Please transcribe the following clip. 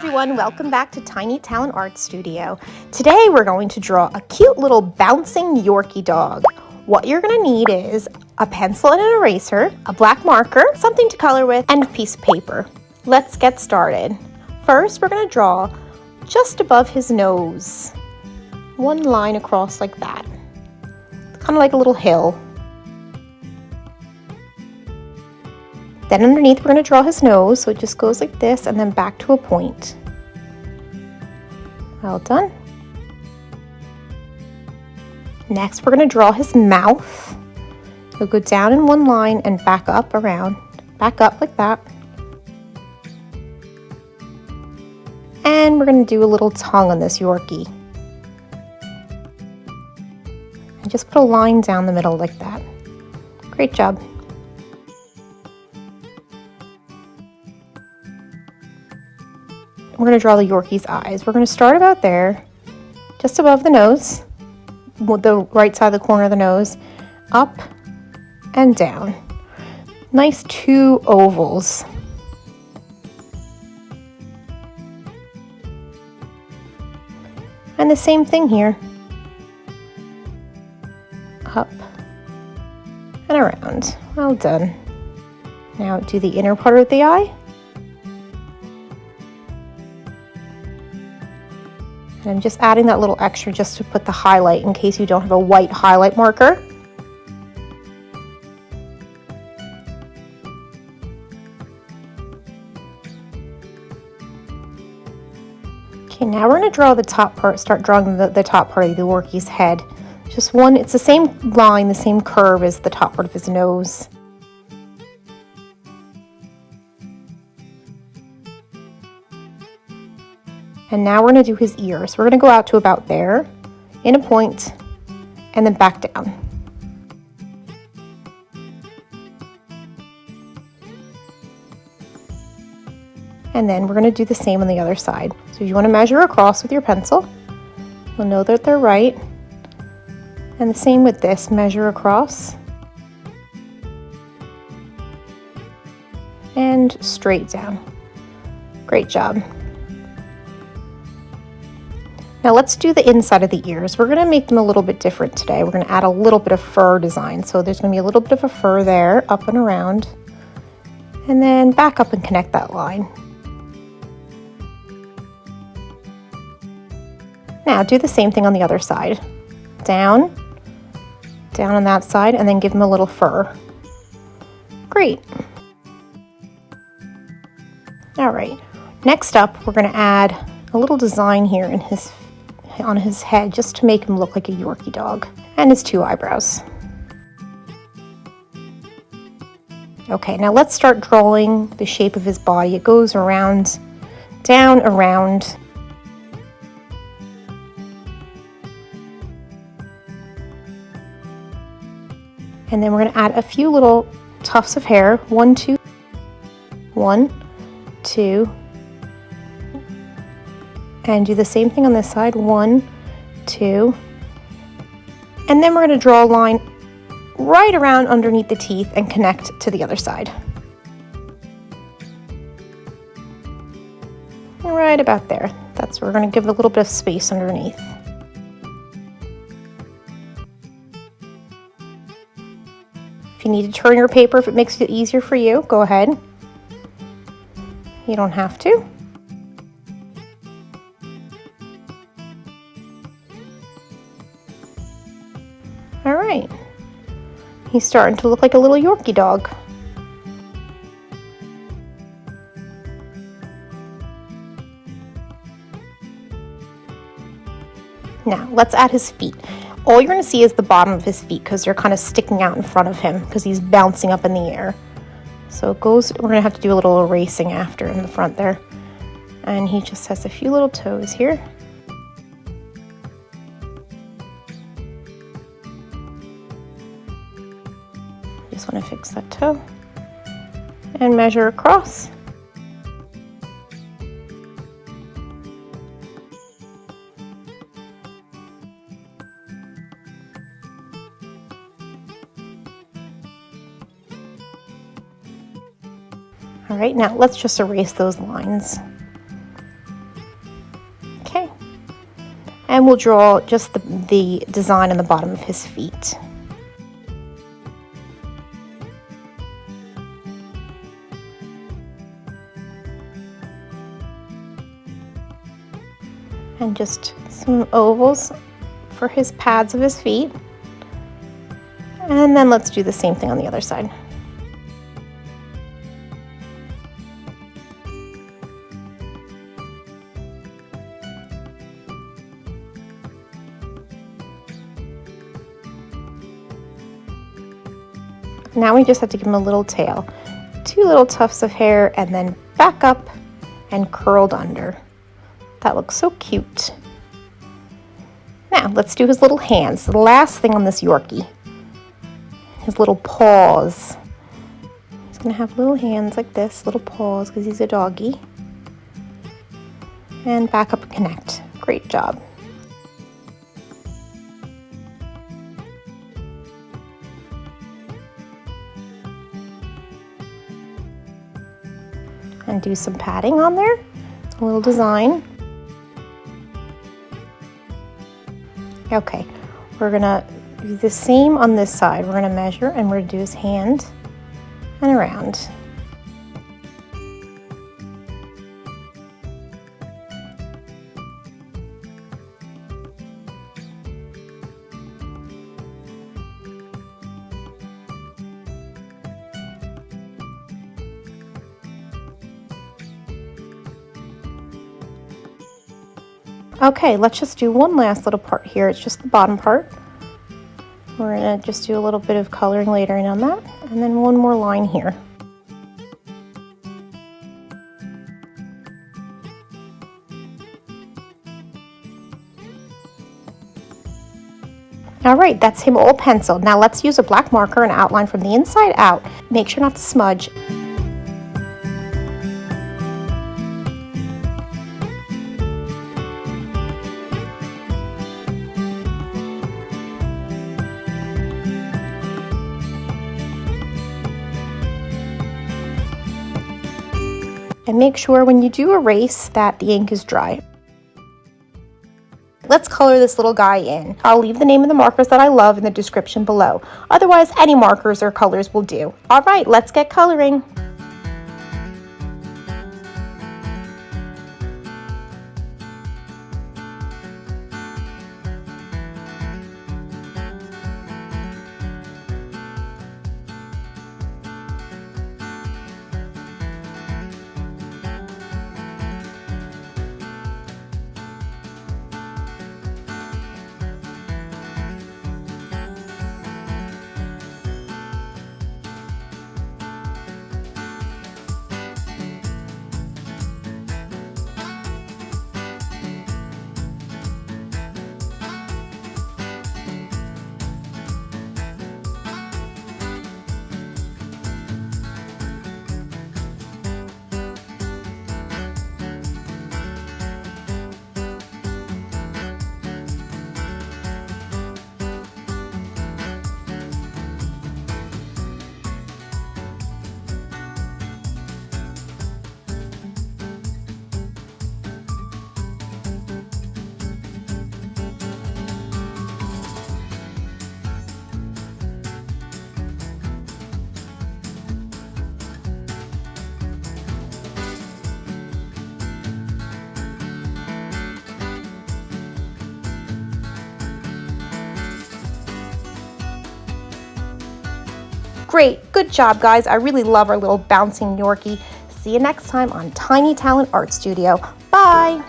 everyone, welcome back to Tiny Talent Art Studio. Today we're going to draw a cute little bouncing Yorkie dog. What you're going to need is a pencil and an eraser, a black marker, something to color with, and a piece of paper. Let's get started. First we're going to draw just above his nose. One line across like that. Kind of like a little hill. Then underneath we're going to draw his nose, so it just goes like this and then back to a point. Well done. Next we're going to draw his mouth. He'll go down in one line and back up around, back up like that. And we're going to do a little tongue on this Yorkie. And just put a line down the middle like that. Great job. We're going to draw the Yorkie's eyes. We're going to start about there, just above the nose, the right side of the corner of the nose, up and down. Nice two ovals. And the same thing here. Up and around. Well done. Now do the inner part of the eye. And I'm just adding that little extra just to put the highlight in case you don't have a white highlight marker. Okay, now we're going to draw the top part, start drawing the top part of the Yorkie's head. Just one, it's the same line, the same curve as the top part of his nose. And now we're going to do his ears. We're going to go out to about there, in a point, and then back down. And then we're going to do the same on the other side. So if you want to measure across with your pencil, you'll know that they're right. And the same with this, measure across. And straight down. Great job. Now let's do the inside of the ears. We're going to make them a little bit different today. We're going to add a little bit of fur design. So there's going to be a little bit of a fur there, up and around. And then back up and connect that line. Now do the same thing on the other side. Down, down on that side, and then give them a little fur. Great. All right, next up we're going to add a little design here in on his head just to make him look like a Yorkie dog, and his two eyebrows. Okay, now let's start drawing the shape of his body. It goes around, down, around. And then we're going to add a few little tufts of hair. 1, 2, 1, 2, and do the same thing on this side. 1, 2, and then we're going to draw a line right around underneath the teeth and connect to the other side. Right about there. That's where we're going to give a little bit of space underneath. If you need to turn your paper, if it makes it easier for you, go ahead. You don't have to. All right, he's starting to look like a little Yorkie dog. Now let's add his feet. All you're going to see is the bottom of his feet because they're kind of sticking out in front of him because he's bouncing up in the air. So it goes, we're going to have to do a little erasing after in the front there. And he just has a few little toes here. Just want to fix that toe and measure across. All right, now let's just erase those lines. And we'll draw just the design on the bottom of his feet. And just some ovals for his pads of his feet. And then let's do the same thing on the other side. Now we just have to give him a little tail. 2 little tufts of hair and then back up and curled under. That looks so cute. Now let's do his little hands. The last thing on this Yorkie. His little paws. He's gonna have little hands like this, little paws because he's a doggy. And back up and connect. Great job. And do some padding on there, a little design. Okay, we're gonna do the same on this side. We're gonna measure and we're gonna do his hand and around. Okay, let's just do one last little part here. It's just the bottom part. We're gonna just do a little bit of coloring later in on that, and then one more line here. All right, that's him all penciled. Now let's use a black marker and outline from the inside out. Make sure not to smudge. And make sure when you do erase that the ink is dry. Let's color this little guy in. I'll leave the name of the markers that I love in the description below. Otherwise, any markers or colors will do. All right, let's get coloring. Great, good job guys. I really love our little bouncing Yorkie. See you next time on Tiny Talent Art Studio. Bye.